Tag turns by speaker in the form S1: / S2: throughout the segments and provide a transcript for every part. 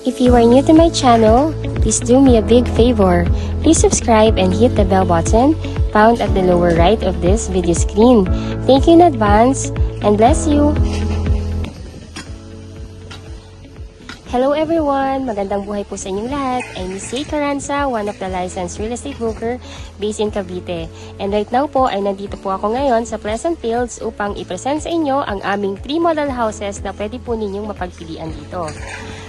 S1: If you are new to my channel, please do me a big favor. Please subscribe and hit the bell button found at the lower right of this video screen. Thank you in advance and bless you! Hello everyone! Magandang buhay po sa inyong lahat. I'm Miss Kay Caranza, one of the licensed real estate broker based in Cavite. And right now po ay nandito po ako ngayon sa Pleasant Fields upang i-present sa inyo ang aming 3 model houses na pwede po ninyong mapagpilian dito.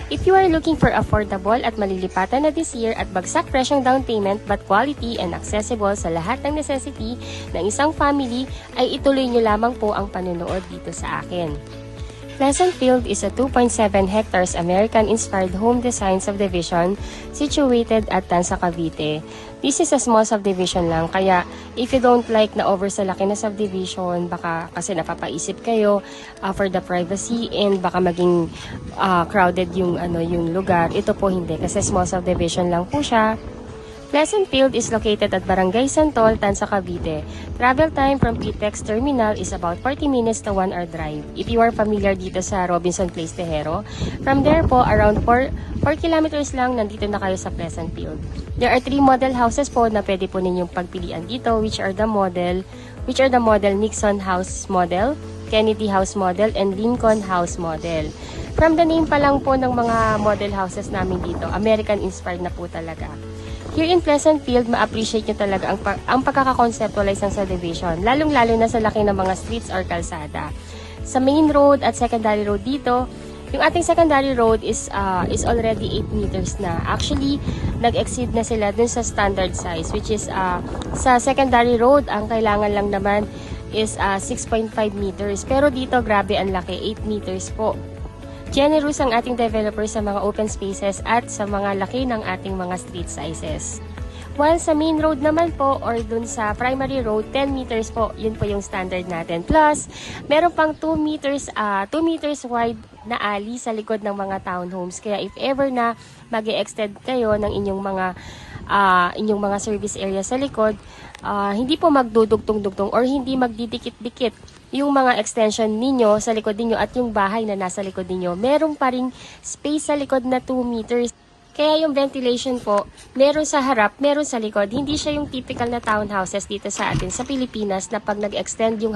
S1: If you are looking for affordable at malilipatan na this year at bagsak presyong down payment but quality and accessible sa lahat ng necessity ng isang family, ay ituloy nyo lamang po ang panonood dito sa akin. Pleasant Field is a 2.7 hectares American-inspired home design subdivision situated at Tanza, Cavite. This is a small subdivision lang, kaya if you don't like na over sa laki na subdivision, baka kasi napapaisip kayo for the privacy and baka maging crowded yung lugar. Ito po hindi kasi small subdivision lang po siya. Pleasant Field is located at Barangay Santol, Tanza, Cavite. Travel time from PTEX Terminal is about 40 minutes to 1 hour drive. If you are familiar dito sa Robinson Place, Tejero, from there po, around 4 kilometers lang, nandito na kayo sa Pleasant Field. There are 3 model houses po na pwede po ninyong pagpilian dito, which are the model Nixon House Model, Kennedy House Model, and Lincoln House Model. From the name pa lang po ng mga model houses namin dito, American-inspired na po talaga. Here in Pleasant Field, ma-appreciate nyo talaga ang pagkakakonceptualize ng subdivision, lalong-lalo na sa laki ng mga streets or kalsada. Sa main road at secondary road dito, yung ating secondary road is already 8 meters na. Actually, nag-exceed na sila dun sa standard size, which is sa secondary road, ang kailangan lang naman is 6.5 meters. Pero dito, grabe ang laki, 8 meters po. Generous ang ating developer sa mga open spaces at sa mga laki ng ating mga street sizes. While sa main road naman po or dun sa primary road, 10 meters po, yun po yung standard natin. Plus, meron pang 2 meters wide na alley sa likod ng mga townhomes. Kaya if ever na mag-e-extend kayo ng inyong mga service area sa likod, hindi po magdudugtong-dugtong or hindi magdidikit-dikit yung mga extension ninyo sa likod ninyo at yung bahay na nasa likod ninyo. Meron pa ring space sa likod na 2 meters. Kaya yung ventilation po, meron sa harap, meron sa likod. Hindi siya yung typical na townhouses dito sa atin sa Pilipinas na pag nag-extend yung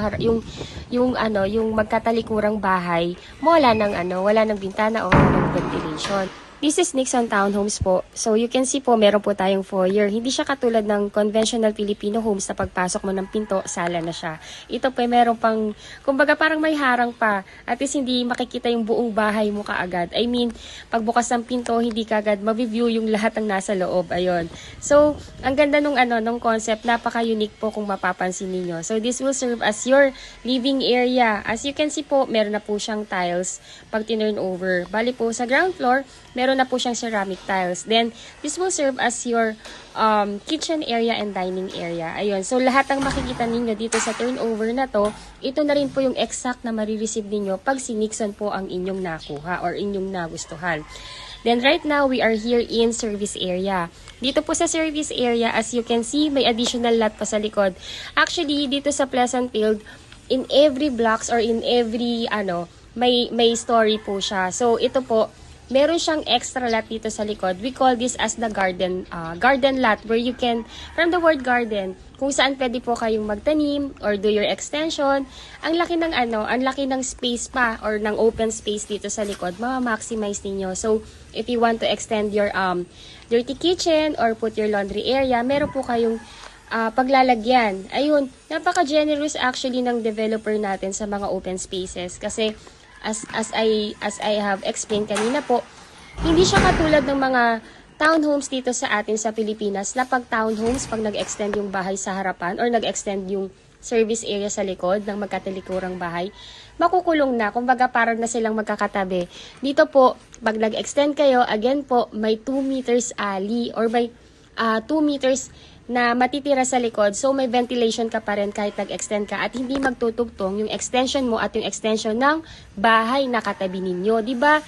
S1: magkatalikurang bahay, wala ng bintana o ng ventilation. This is Nixon Townhomes po. So you can see po, meron po tayong foyer. Hindi siya katulad ng conventional Filipino homes na pagpasok mo ng pinto, sala na siya. Ito po, meron pang, kumbaga parang may harang pa. At least hindi makikita yung buong bahay mo kaagad. I mean, pagbukas ng pinto, hindi kaagad ma-view yung lahat ng nasa loob. Ayun. So, ang ganda nung concept, napaka-unique po kung mapapansin niyo. So this will serve as your living area. As you can see po, meron na po siyang tiles pag tinurn over. Bali po sa ground floor, meron na po siyang ceramic tiles. Then, this will serve as your kitchen area and dining area. Ayun. So, lahat ng makikita ninyo dito sa turnover na to, ito na rin po yung exact na marireceive ninyo pag si Nixon po ang inyong nakuha or inyong nagustuhan. Then, right now, we are here in service area. Dito po sa service area, as you can see, may additional lot pa sa likod. Actually, dito sa Pleasant Field, in every blocks or in every, may story po siya. So, ito po, meron siyang extra lot dito sa likod. We call this as the garden lot where you can, from the word garden, kung saan pwede po kayong magtanim or do your extension. Ang laki ng space pa or ng open space dito sa likod, ma-maximize ninyo. So, if you want to extend your dirty kitchen or put your laundry area, meron po kayong paglalagyan. Ayun, napaka-generous actually ng developer natin sa mga open spaces kasi as I have explained kanina po, hindi siya katulad ng mga townhomes dito sa atin sa Pilipinas na pag townhomes, pag nag-extend yung bahay sa harapan or nag-extend yung service area sa likod ng magkatalikurang bahay, makukulong na, kumbaga parang na silang magkakatabi. Dito po, pag nag-extend kayo, again po, may 2 meters alley or may 2 meters na matitira sa likod. So, may ventilation ka pa rin kahit nag-extend ka at hindi magtutugtong yung extension mo at yung extension ng bahay na katabi ninyo. Diba?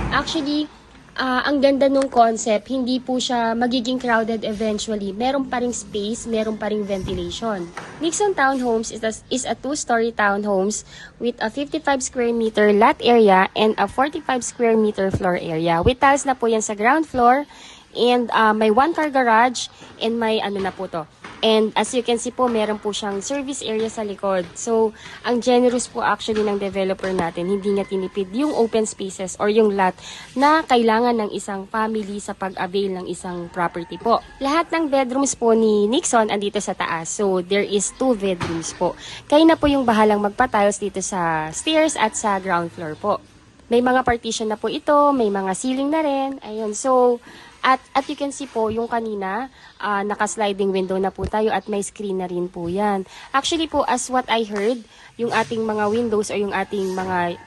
S1: Actually, ang ganda nung concept, hindi po siya magiging crowded eventually. Meron pa ring space, meron pa ring ventilation. Nixon Townhomes is a two-story townhomes with a 55 square meter lot area and a 45 square meter floor area. With tiles na po yan sa ground floor and may one-car garage and may ano na po to. And as you can see po, meron po siyang service area sa likod. So, ang generous po actually ng developer natin. Hindi niya tinipid yung open spaces or yung lot na kailangan ng isang family sa pag-avail ng isang property po. Lahat ng bedrooms po ni Nixon andito sa taas. So, there is 2 bedrooms po. Kayo na po yung bahalang magpa-tiles dito sa stairs at sa ground floor po. May mga partition na po ito, may mga ceiling na rin. Ayun, so at you can see po, yung kanina, naka-sliding window na po tayo at may screen na rin po yan. Actually po, as what I heard, yung ating mga windows or yung ating mga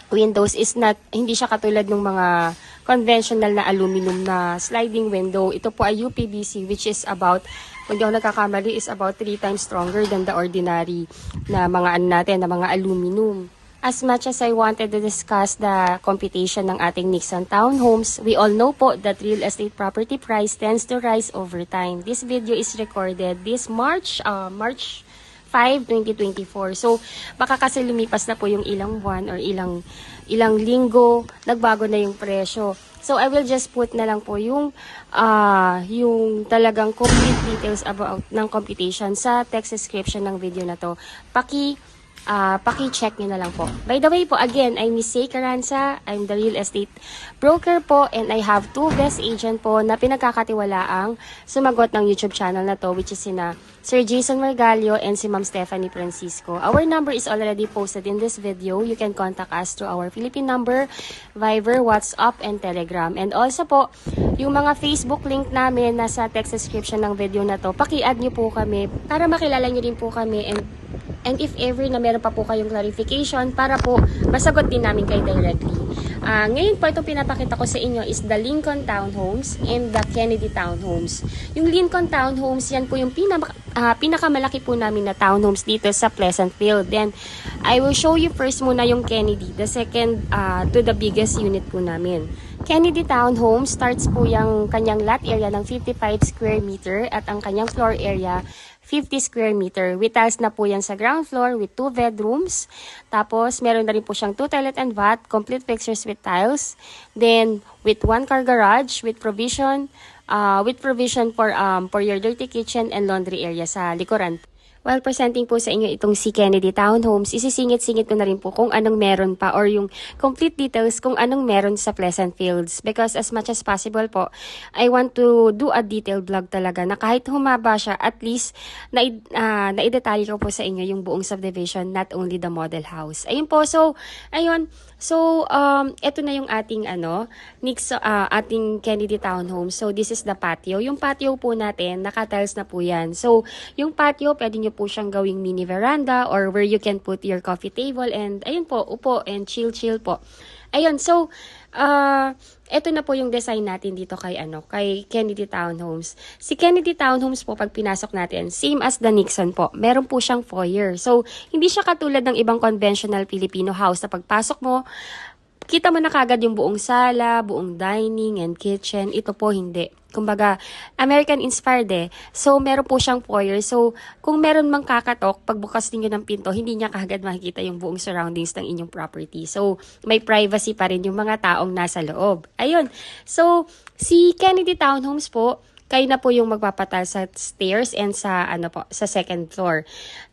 S1: windows is not, hindi siya katulad ng mga conventional na aluminum na sliding window. Ito po ay UPVC which is about, kung di ako nagkakamali, is about 3 times stronger than the ordinary na mga ano natin, na mga aluminum. As much as I wanted to discuss the computation ng ating Nixon Townhomes, we all know po that real estate property price tends to rise over time. This video is recorded this March 5, 2024. So, baka kasi lumipas na po yung ilang buwan or ilang linggo, nagbago na yung presyo. So, I will just put na lang po yung talagang complete details about ng computation sa text description ng video na to. Paki-check nyo na lang po. By the way po, again, I'm Miss Say Caranza. I'm the real estate broker po and I have 2 best agent po na pinagkakatiwalaang sumagot ng YouTube channel na to, which is sina Sir Jason Margalio and si Ma'am Stephanie Francisco. Our number is already posted in this video. You can contact us through our Philippine number, Viber, WhatsApp, and Telegram. And also po, yung mga Facebook link namin nasa text description ng video na to, paki-add nyo po kami para makilala nyo rin po kami and if ever na meron pa po kayong clarification para po masagot din namin kayo directly. Ngayon po itong pinapakita ko sa inyo is the Lincoln Townhomes and the Kennedy Townhomes. Yung Lincoln Townhomes, yan po yung pinakamalaki po namin na townhomes dito sa Pleasantville. Then, I will show you first muna yung Kennedy, the second to the biggest unit po namin. Kennedy Townhomes starts po yung kanyang lot area ng 55 square meter at ang kanyang floor area 50 square meter. With tiles na po yan sa ground floor with 2 bedrooms. Tapos, meron na rin po siyang 2 toilet and bath, complete fixtures with tiles. Then, with 1 car garage, with provision for your dirty kitchen and laundry area sa likuran. While presenting po sa inyo itong si Kennedy Townhomes, isisingit-singit ko na rin po kung anong meron pa or yung complete details kung anong meron sa Pleasant Fields. Because as much as possible po, I want to do a detailed vlog talaga na kahit humaba siya, at least naidetalye ko po sa inyo yung buong subdivision, not only the model house. Ayun po, so, ayun. So, ito na yung ating ating Kennedy Townhomes. So, this is the patio. Yung patio po natin, naka-tiles na po yan. So, yung patio, pwede nyo po siyang gawing mini veranda or where you can put your coffee table and ayun po, upo and chill po. Ayun, so, ito na po yung design natin dito kay Kennedy Townhomes. Si Kennedy Townhomes po, pag pinasok natin, same as the Nixon po. Meron po siyang foyer. So, hindi siya katulad ng ibang conventional Filipino house na pagpasok mo, kita mo na kagad yung buong sala, buong dining and kitchen. Ito po hindi. Kumbaga, American-inspired eh. So, meron po siyang foyer. So, kung meron mang kakatok, pagbukas ninyo ng pinto, hindi niya kagad makikita yung buong surroundings ng inyong property. So, may privacy pa rin yung mga taong nasa loob. Ayun. So, si Kennedy Townhomes po, kayo na po yung magpapatal sa stairs and sa sa second floor.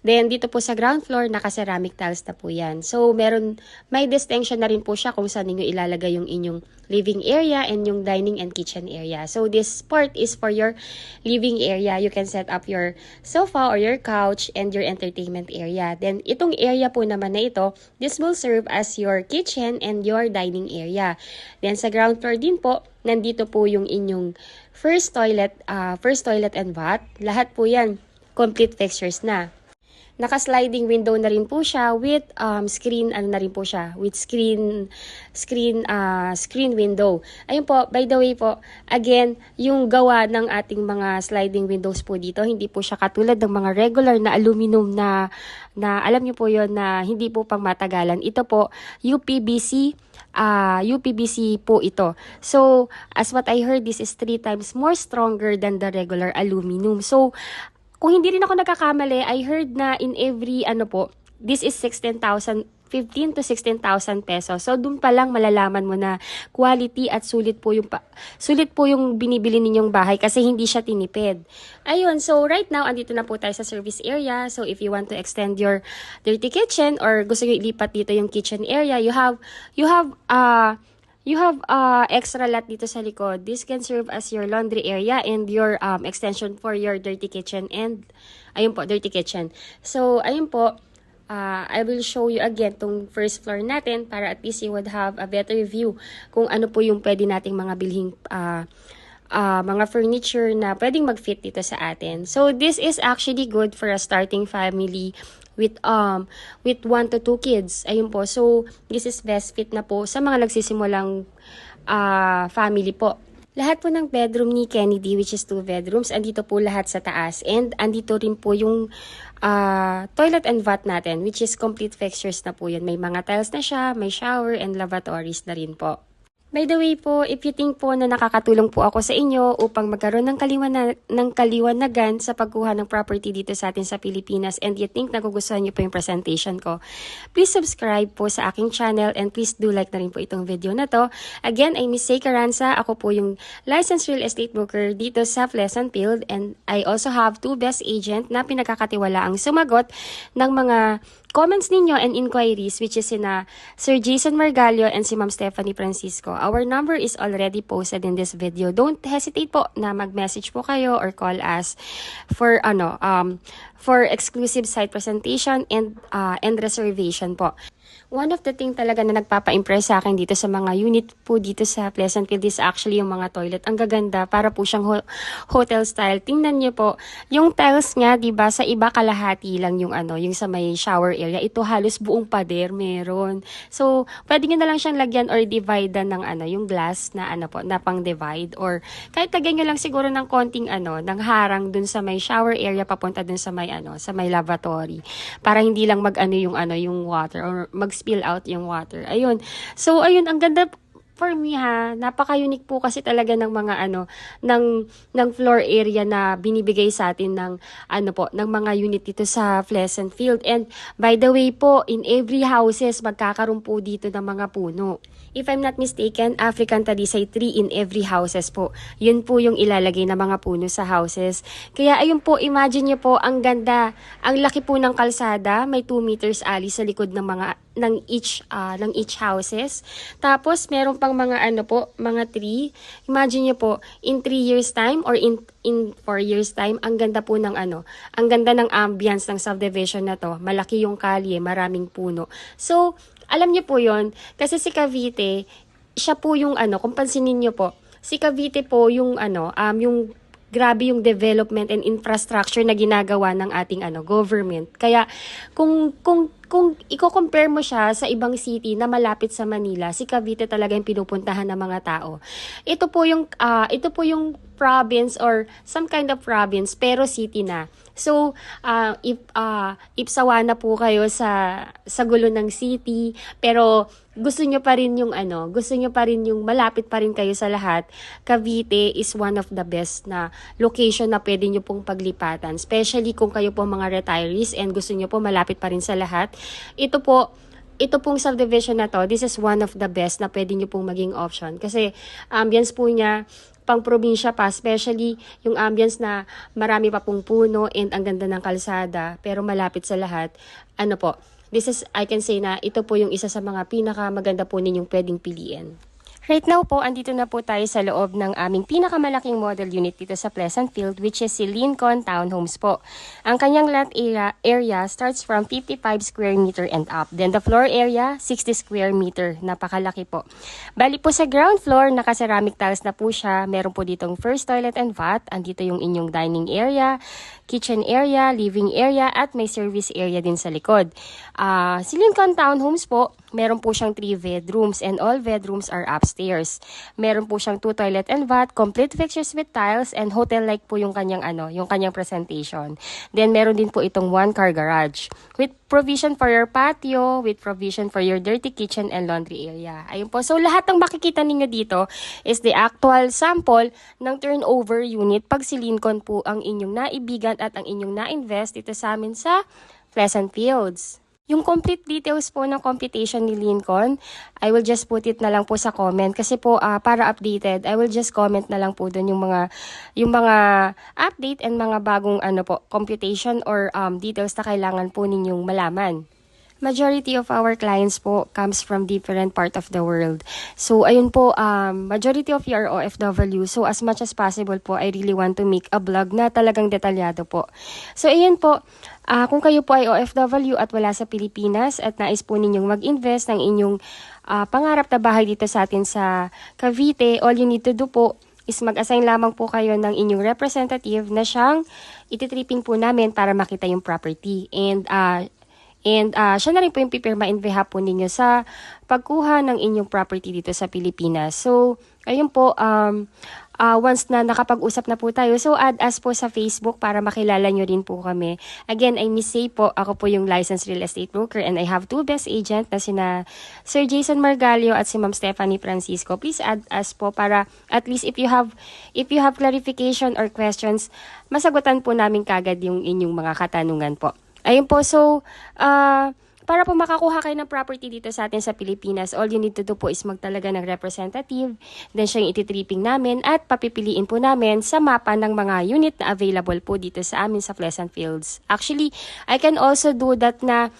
S1: Then dito po sa ground floor, naka-ceramic tiles na po 'yan. So may distinction na rin po siya kung saan niyo ilalagay yung inyong living area and yung dining and kitchen area. So this part is for your living area. You can set up your sofa or your couch and your entertainment area. Then itong area po naman na ito, this will serve as your kitchen and your dining area. Then sa ground floor din po, nandito po yung inyong first toilet and bath. Lahat po yan, complete fixtures na. Naka-sliding window na rin po siya with screen window. Ayun po, by the way po, again, yung gawa ng ating mga sliding windows po dito, hindi po siya katulad ng mga regular na aluminum na alam niyo po yon na hindi po pang matagalan. Ito po, UPVC UPVC po ito. So, as what I heard, this is 3 times more stronger than the regular aluminum. So, kung hindi rin ako nagkakamali, I heard na in every, this is 15 to 16,000 pesos. So, dun pa lang malalaman mo na quality at sulit po yung binibili ninyong bahay kasi hindi siya tinipid. Ayun, so right now, andito na po tayo sa service area. So, if you want to extend your dirty kitchen or gusto nyo ilipat dito yung kitchen area, you have extra lot dito sa likod. This can serve as your laundry area and your extension for your dirty kitchen and ayun po, dirty kitchen. So, ayun po, I will show you again tong first floor natin para at least you would have a better view kung ano po yung pwede nating mga bilhing mga furniture na pwedeng mag-fit dito sa atin. So, this is actually good for a starting family with 1 to 2 kids. Ayun po. So, this is best fit na po sa mga nagsisimulang family po. Lahat po ng bedroom ni Kennedy, which is 2 bedrooms, andito po lahat sa taas. And andito rin po yung toilet and vat natin, which is complete fixtures na po yun. May mga tiles na siya, may shower and lavatories na rin po. By the way po, if you think po na nakakatulong po ako sa inyo upang magkaroon ng kaliwanagan sa pagkuha ng property dito sa atin sa Pilipinas and you think nagugustuhan niyo po yung presentation ko, please subscribe po sa aking channel and please do like na rin po itong video na to. Again, I'm Miss Say Caranza. Ako po yung licensed real estate broker dito sa Pleasantville and I also have 2 best agent na pinagkakatiwalaang sumagot ng mga comments ninyo and inquiries, which is sina Sir Jason Margalio and si Ma'am Stephanie Francisco. Our number is already posted in this video. Don't hesitate po na mag-message po kayo or call us for for exclusive site presentation and reservation po. One of the thing talaga na nagpapa-impress sa akin dito sa mga unit po dito sa Pleasantville is actually yung mga toilet. Ang gaganda, para po siyang hotel style. Tingnan niyo po, yung tiles nga, 'di ba, sa iba kalahati lang yung yung sa may shower area. Ito halos buong pader meron. So, pwede niyo na lang siyang lagyan or dividean ng yung glass na na pang-divide or kahit lagyan niyo lang siguro ng konting ng harang dun sa may shower area papunta dun sa may lavatory para hindi lang yung water or mag-spill out yung water. Ayun. So, ayun, ang ganda for me napaka-unique po kasi talaga ng mga ng floor area na binibigay sa atin ng ng mga unit dito sa Pleasantville. And by the way po, in every houses magkakaroon po dito ng mga puno. If I'm not mistaken, African Talisay tree in every houses po. Yun po yung ilalagay na mga puno sa houses. Kaya ayun po, imagine niyo po, ang ganda. Ang laki po ng kalsada, may 2 meters alley sa likod ng each houses. Tapos meron pang mga mga tree. Imagine niyo po, in 3 years time or in 4 years time, ang ganda po ng ang ganda ng ambience ng subdivision na to. Malaki yung kalye, maraming puno. So, alam niyo po yon kasi si Cavite, siya po yung kung pansinin niyo po, si Cavite po yung yung grabe yung development and infrastructure na ginagawa ng ating government. Kaya kung i-compare mo siya sa ibang city na malapit sa Manila, si Cavite talaga yung pinupuntahan ng mga tao. Ito po yung province or some kind of province pero city na. So, if sawa na po kayo sa gulo ng city, pero gusto nyo pa rin yung malapit pa rin kayo sa lahat, Cavite is one of the best na location na pwede nyo pong paglipatan. Especially kung kayo po mga retirees and gusto nyo po malapit pa rin sa lahat. Ito pong subdivision na to, this is one of the best na pwede nyo pong maging option. Kasi ambience po niya, pang probinsya pa, especially yung ambience na marami pa pong puno and ang ganda ng kalsada, pero malapit sa lahat. I can say na ito po yung isa sa mga pinakamaganda po ninyong pwedeng piliin. Right now po, andito na po tayo sa loob ng aming pinakamalaking model unit dito sa Pleasantville, which is si Lincoln Townhomes po. Ang kanyang lot area starts from 55 square meter and up. Then the floor area, 60 square meter. Napakalaki po. Bali po sa ground floor, naka-ceramic tiles na po siya. Meron po ditong first toilet and vat. Andito yung inyong dining area, kitchen area, living area, at may service area din sa likod. Si Lincoln Townhomes po, meron po siyang 3 bedrooms and all bedrooms are upstairs. upstairs. Meron po siyang 2 toilet and bath, complete fixtures with tiles, and hotel-like po yung kanyang yung kanyang presentation. Then meron din po itong 1-car garage with provision for your patio, with provision for your dirty kitchen and laundry area. Ayun po. So lahat ng makikita ninyo dito is the actual sample ng turnover unit pag si Lincoln po ang inyong naibigan at ang inyong na-invest dito sa amin sa Pleasant Fields. Yung complete details po ng computation ni Lincoln, I will just put it na lang po sa comment kasi po para updated, I will just comment na lang po doon yung mga update and mga bagong computation or details na kailangan po ninyong malaman. Majority of our clients po comes from different part of the world. So, ayun po, majority of you are OFW. So, as much as possible po, I really want to make a vlog na talagang detalyado po. So, ayun po, kung kayo po ay OFW at wala sa Pilipinas at nais po ninyong mag-invest ng inyong pangarap na bahay dito sa atin sa Cavite, all you need to do po is mag-assign lamang po kayo ng inyong representative na siyang ititripping po namin para makita yung property. And siya na rin po yung pipirma in behalf po ninyo sa pagkuha ng inyong property dito sa Pilipinas. So, ayun po, once na nakapag-usap na po tayo, so add us po sa Facebook para makilala nyo rin po kami. Again, I'm Miss Say po, ako po yung licensed real estate broker and I have 2 best agent na sina Sir Jason Margalio at si Ma'am Stephanie Francisco. Please add us po para at least if you have clarification or questions, masagutan po namin kagad yung inyong mga katanungan po. Ayun po, so, para po makakuha kayo ng property dito sa atin sa Pilipinas, all you need to do po is magtalaga ng representative, then siya yung ititripping namin at papipiliin po namin sa mapa ng mga unit na available po dito sa amin sa Pleasant Fields. Actually, I can also do that na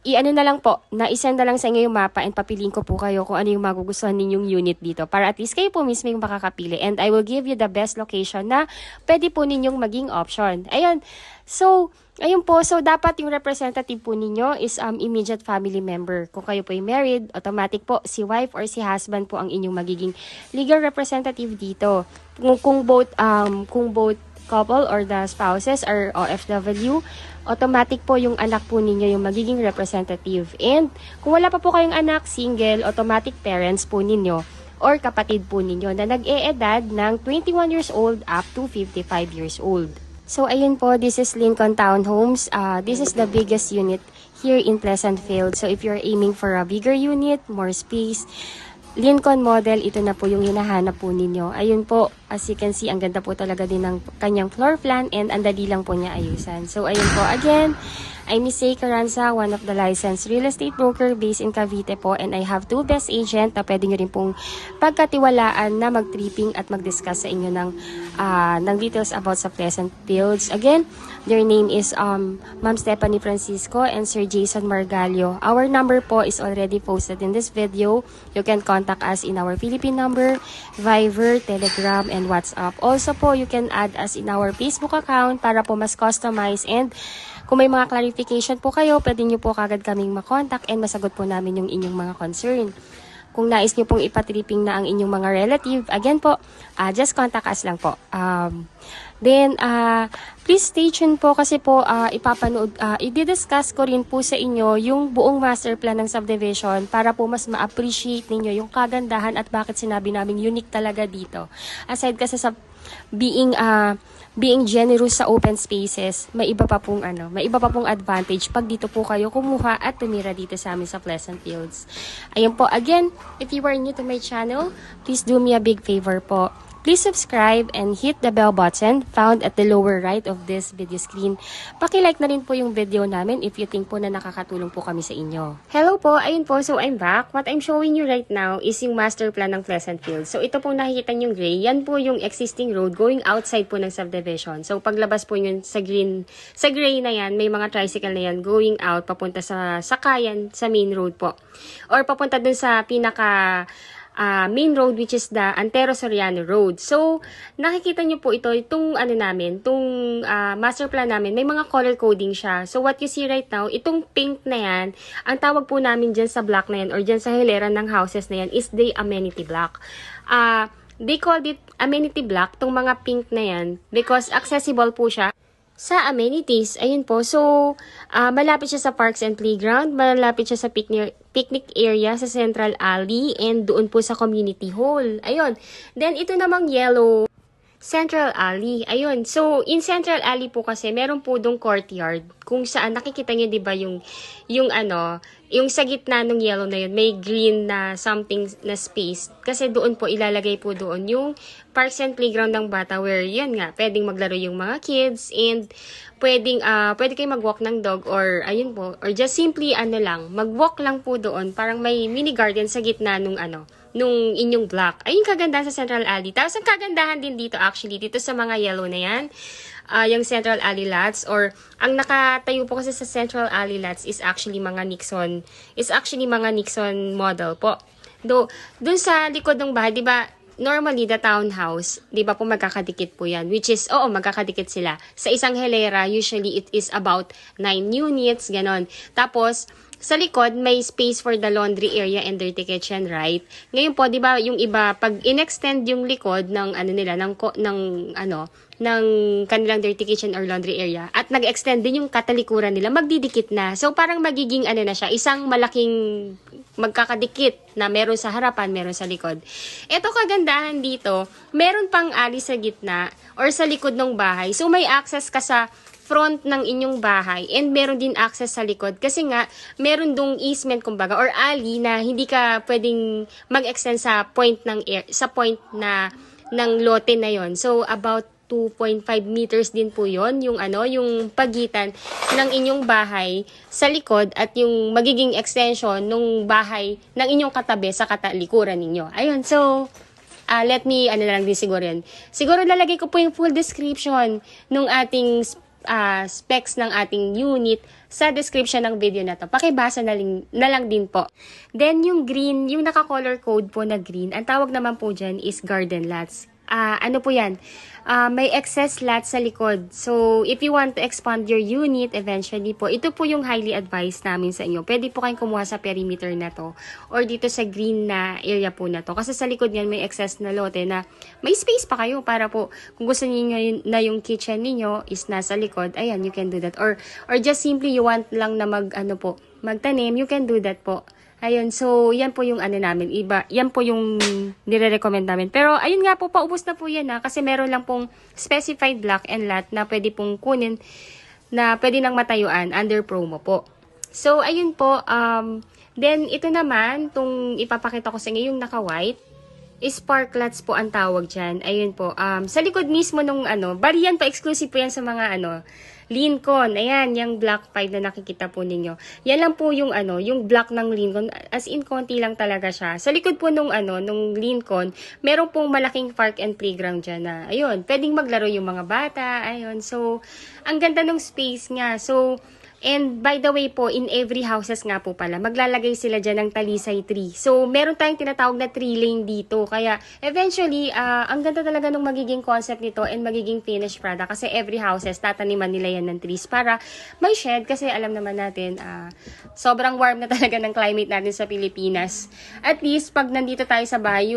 S1: i-ano na lang po, na isend na lang sa inyo yung mapa and papiliin ko po kayo kung ano yung magugustuhan ninyong unit dito para at least kayo po mismo yung makakapili and I will give you the best location na pwede po ninyong maging option. Ayun, so, ayun po, so dapat yung representative po ninyo is immediate family member. Kung kayo po ay married, automatic po si wife or si husband po ang inyong magiging legal representative dito. Kung both couple or the spouses are OFW, automatic po yung anak po ninyo yung magiging representative. And kung wala pa po kayong anak, single, automatic parents po ninyo or kapatid po ninyo na nag-e-edad ng 21 years old up to 55 years old. So ayun po, this is Lincoln Townhomes. This is the biggest unit here in Pleasant Fields. So if you're aiming for a bigger unit, more space, Lincoln model, ito na po yung hinahanap po ninyo. Ayun po, as you can see, ang ganda po talaga din ng kanyang floor plan and ang dali lang po niya ayusan. So ayun po, again, I'm Miss Say Carranza, one of the licensed real estate broker based in Cavite po, and I have 2 best agent na pwede nyo rin pong pagkatiwalaan na mag-tripping at mag-discuss sa inyo ng details about sa Pleasant Fields. Again, their name is Ma'am Stephanie Francisco and Sir Jason Margalio. Our number po is already posted in this video. You can contact us in our Philippine number, Viber, Telegram, and WhatsApp. Also po, you can add us in our Facebook account para po mas customize and kung may mga clarification po kayo, pwede nyo po kagad kaming makontak and masagot po namin yung inyong mga concern. Kung nais nyo pong ipatripping na ang inyong mga relative, again po, just contact us lang po. Then, please stay tuned po kasi po i-discuss ko rin po sa inyo yung buong master plan ng subdivision para po mas ma-appreciate ninyo yung kagandahan at bakit sinabi namin unique talaga dito. Aside kasi sa being generous sa open spaces, may iba pa pong advantage pag dito po kayo kumuha at tumira dito sa amin sa Pleasant Fields. Ayun po, again, if you are new to my channel, please do me a big favor po. Please subscribe and hit the bell button found at the lower right of this video screen. Paki-like na rin po yung video namin if you think po na nakakatulong po kami sa inyo. Hello po, ayun po, so I'm back. What I'm showing you right now is yung master plan ng Pleasant Fields. So ito pong nakikita yung gray, yan po yung existing road going outside po ng subdivision. So paglabas po yun sa gray na yan, may mga tricycle na yan going out papunta sa sakayan sa main road po. Or papunta dun sa pinaka main road which is the Antero Soriano Road. So, nakikita nyo po itong master plan namin, may mga color coding siya. So, what you see right now, itong pink na yan, ang tawag po namin dyan sa block na yan or dyan sa hilera ng houses na yan is the amenity block. They called it amenity block, tong mga pink na yan, because accessible po siya Sa amenities, ayun po. So, malapit siya sa parks and playground, malapit siya sa picnic area sa Central Alley, and doon po sa community hall. Ayun. Then, ito namang yellow Central Alley. Ayun. So, in Central Alley po kasi, meron po dong courtyard kung saan nakikita niyo 'di ba yung sa gitna ng yellow na yun, may green na something na space. Kasi doon po ilalagay po doon yung parks and playground ng bata where yun nga, pwedeng maglaro yung mga kids and pwede kayo mag-walk ng dog or ayun po, or just simply mag-walk lang po doon. Parang may mini garden sa gitna nung inyong block. Ayun kagandahan sa Central Alley. Tapos ang kagandahan din dito dito sa mga yellow na yan, yung Central Alley lots or ang nakatayo po kasi sa Central Alley lots is actually mga Nixon model po. Doon sa likod ng bahay, 'di ba? Normally the townhouse, 'di ba po magkakadikit po 'yan, which is magkakadikit sila. Sa isang hilera, usually it is about 9 units, ganon. Tapos sa likod, may space for the laundry area and dirty kitchen, right? Ngayon po, 'di ba, yung iba pag inextend yung likod ng ng kanilang dirty kitchen or laundry area at nag-extend din yung katalikuran nila, magdidikit na. So parang magiging na siya, isang malaking magkakadikit na meron sa harapan, meron sa likod. Ito kagandahan dito, meron pang alley sa gitna or sa likod ng bahay. So may access ka sa front ng inyong bahay and meron din access sa likod kasi nga meron dong easement kumbaga or alley na hindi ka pwedeng mag-extend sa point ng lote na yon. So about 2.5 meters din po yon yung yung pagitan ng inyong bahay sa likod at yung magiging extension ng bahay ng inyong katabi sa katalikuran ninyo. Ayun, so let me na lang din siguro yun. Siguro lalagay ko po yung full description ng ating specs ng ating unit sa description ng video na to. Pakibasa na lang din po. Then yung green, yung naka-color code po na green, ang tawag naman po dyan is garden lots. Ano po yan? May excess lots sa likod. So, if you want to expand your unit eventually po, ito po yung highly advised namin sa inyo. Pwede po kayong kumuha sa perimeter na to or dito sa green na area po na to. Kasi sa likod niyan may excess na lote na may space pa kayo para po kung gusto niyo na yung kitchen niyo is nasa likod, ayan, you can do that. Or just simply you want lang na magtanim, you can do that po. Ayun, so yan po yung namin, yan po yung nire-recommend namin. Pero ayun nga po, paubos na po yan kasi meron lang pong specified block and lot na pwede pong kunin na pwede nang matayuan under promo po. So ayun po, then ito naman, itong ipapakita ko sa inyo yung naka-white, spark lots po ang tawag dyan. Ayun po, sa likod mismo nung bali yan pa, exclusive po yan sa mga Lincoln. Ayan, yung block 5 na nakikita po ninyo. Yan lang po yung yung block ng Lincoln. As in, konti lang talaga siya. Sa likod po nung Lincoln, meron pong malaking park and playground dyan na, ayun, pwedeng maglaro yung mga bata. Ayun, so, ang ganda ng space nga. So, and by the way po, in every houses nga po pala, maglalagay sila dyan ng talisay tree. So, meron tayong tinatawag na tree lane dito. Kaya, eventually, ang ganda talaga ng magiging concept nito and magiging finished product. Kasi every houses, tataniman nila yan ng trees para may shed. Kasi alam naman natin, sobrang warm na talaga ng climate natin sa Pilipinas. At least, pag nandito tayo sa bahay,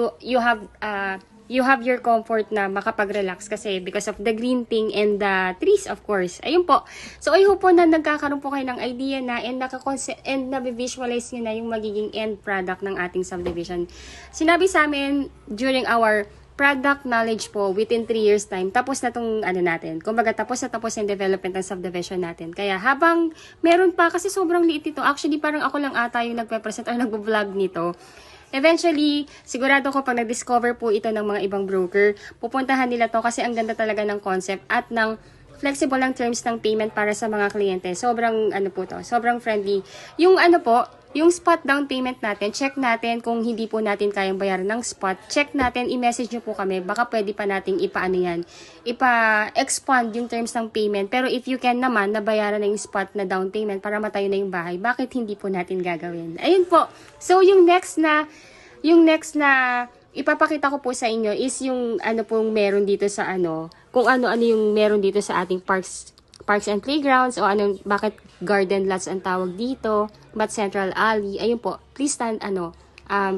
S1: you have your comfort na makapag-relax kasi because of the green thing and the trees, of course. Ayun po. So, I hope po na nagkakaroon po kayo ng idea na and na-visualize nyo na yung magiging end product ng ating subdivision. Sinabi sa amin during our product knowledge po, within 3 years time, tapos na itong natin. Kumbaga, tapos yung development ng subdivision natin. Kaya habang meron pa, kasi sobrang liit ito. Actually, parang ako lang ata yung nagpe-present or nagbo-vlog nito. Eventually, sigurado ko pag nag-discover po ito ng mga ibang broker, pupuntahan nila to kasi ang ganda talaga ng concept at ng flexible ng terms ng payment para sa mga kliyente. Sobrang po to, sobrang friendly. Yung yung spot down payment natin, check natin kung hindi po natin kayang bayaran ng spot. Check natin, i-message nyo po kami, baka pwede pa nating ipa-expand yung terms ng payment. Pero if you can naman, nabayaran na yung spot na down payment para matayo na yung bahay, bakit hindi po natin gagawin? Ayun po. So, yung next na ipapakita ko po sa inyo is yung pong meron dito sa kung ano yung meron dito sa ating parks and playgrounds o bakit garden lots ang tawag dito, but Central Alley. Ayun po, please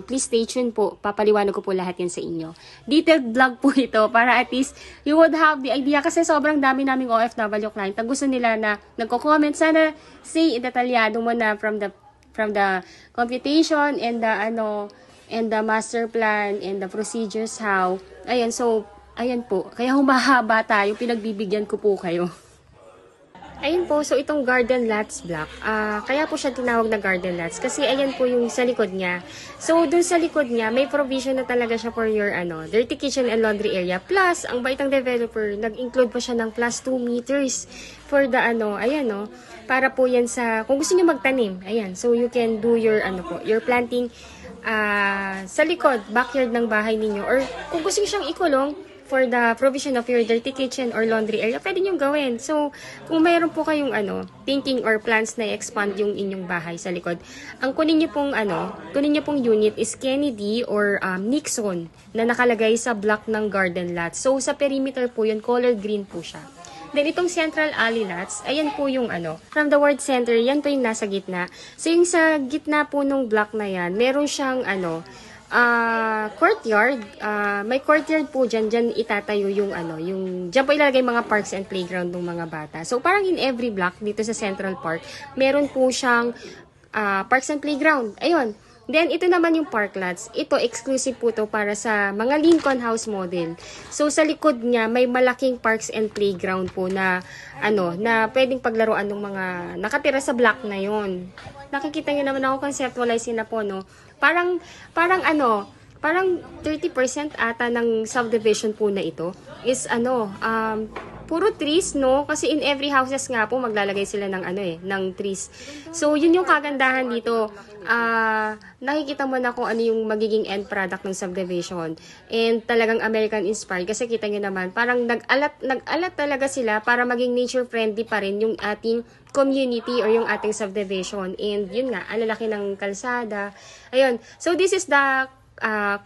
S1: please stay tuned po. Papaliwanag ko po lahat yan sa inyo. Detailed vlog po ito para at least you would have the idea kasi sobrang dami naming OFW client na gusto nila na nagko-comment. Sana say detalyado mo na from the computation and the master plan and the procedures how. Ayan, so ayan po. Kaya humahaba tayo, pinagbibigyan ko po kayo. Ayun po, so itong garden lots block, kaya po siya tinawag na garden lots kasi ayan po yung sa likod niya. So dun sa likod niya, may provision na talaga siya for your dirty kitchen and laundry area. Plus, ang baitang developer, nag-include pa siya ng plus 2 meters for the para po yan sa, kung gusto niyo magtanim, ayan, so you can do your your planting sa likod, backyard ng bahay ninyo, or kung gusto niyo siyang ikulong, for the provision of your dirty kitchen or laundry area, pwede nyo gawin. So, kung mayroon po kayong thinking or plans na i-expand yung inyong bahay sa likod, ang kunin nyo pong unit is Kennedy or Nixon na nakalagay sa block ng garden lot. So, sa perimeter po yun, color green po siya. Then, itong central alley lots, ayan po yung from the word center, yan po yung nasa gitna. So, yung sa gitna po nung block na yan, meron siyang courtyard, may courtyard po dyan itatayo yung dyan po ilalagay mga parks and playground ng mga bata. So parang in every block dito sa Central Park, meron po siyang parks and playground. Ayun. Then ito naman yung park lots. Ito exclusive po to para sa mga Lincoln House model. So sa likod niya may malaking parks and playground po na na pwedeng paglaruan ng mga nakatira sa block na yon. Nakikita niyo naman ako conceptualize na po, no. Parang 30% ata ng subdivision po na ito is puro trees, no? Kasi in every houses nga po maglalagay sila ng ng trees. So yun yung kagandahan dito. Nakikita mo na kung ano yung magiging end product ng subdivision. And talagang American inspired kasi kita niyo naman parang nag-alat talaga sila para maging nature friendly pa rin yung ating community or yung ating subdivision. And yun nga, alalaki ng kalsada. Ayun. So this is the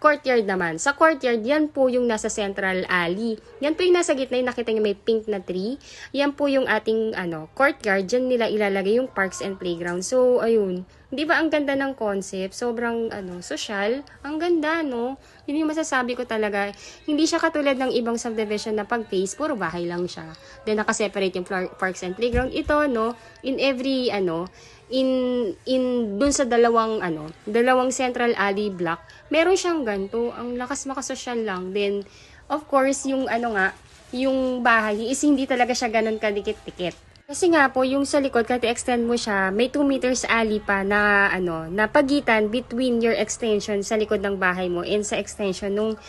S1: courtyard naman. Sa courtyard, yan po yung nasa central alley. Yan po yung nasa gitna, yung nakita nyo may pink na tree. Yan po yung ating courtyard. Diyan nila ilalagay yung parks and playground. So, ayun. Di ba ang ganda ng concept? Sobrang social. Ang ganda, no? Yun yung masasabi ko talaga. Hindi siya katulad ng ibang subdivision na pag-face, puro bahay lang siya. Then nakaseparate yung parks and playground. Ito, no? In every, dun sa dalawang central alley block, meron siyang ganito. Ang lakas makasosyal lang. Then, of course, yung yung bahay is hindi talaga siya ganun kadikit-dikit. Kasi nga po, yung sa likod, kahit extend mo siya, may 2 meters alley pa na, na pagitan between your extension sa likod ng bahay mo and sa extension nung,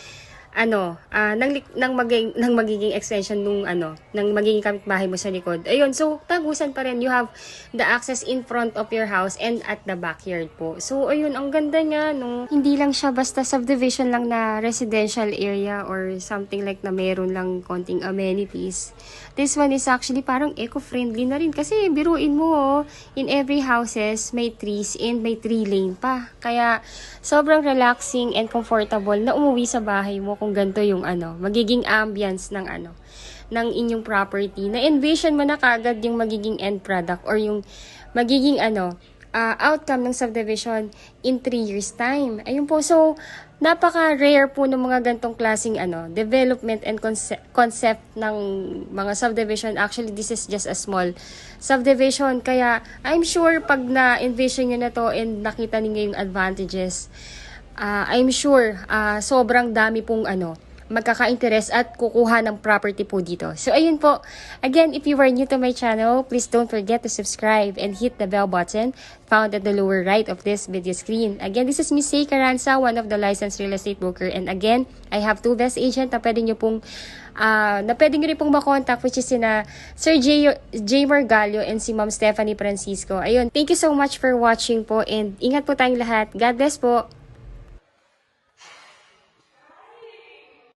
S1: ng magiging extension nung, ng magiging kapitbahay mo sa likod. Ayun, so, tagusan pa rin. You have the access in front of your house and at the backyard po. So, ayun, ang ganda niya, no? Hindi lang siya basta subdivision lang na residential area or something like na meron lang konting amenities. This one is actually parang eco-friendly na rin. Kasi, biruin mo, in every houses, may trees and may tree lane pa. Kaya, sobrang relaxing and comfortable na umuwi sa bahay mo kung ganito yung magiging ambience ng ng inyong property. Na-envision mo na kagad yung magiging end product or yung magiging outcome ng subdivision in 3 years time. Ayun po, so napaka-rare po ng mga gantong klaseng development and concept ng mga subdivision. Actually, this is just a small subdivision. Kaya, I'm sure pag na-envision nyo na to and nakita niyo yung advantages, I'm sure sobrang dami pong magkaka-interest at kukuha ng property po dito. So, ayun po. Again, if you are new to my channel, please don't forget to subscribe and hit the bell button found at the lower right of this video screen. Again, this is Miss Say Caranza, one of the licensed real estate broker. And again, I have 2 best agent na pwede nyo pong rin pong makontak, which is sina Sir J. Margallo and si Ma'am Stephanie Francisco. Ayun, thank you so much for watching po and ingat po tayong lahat. God bless po!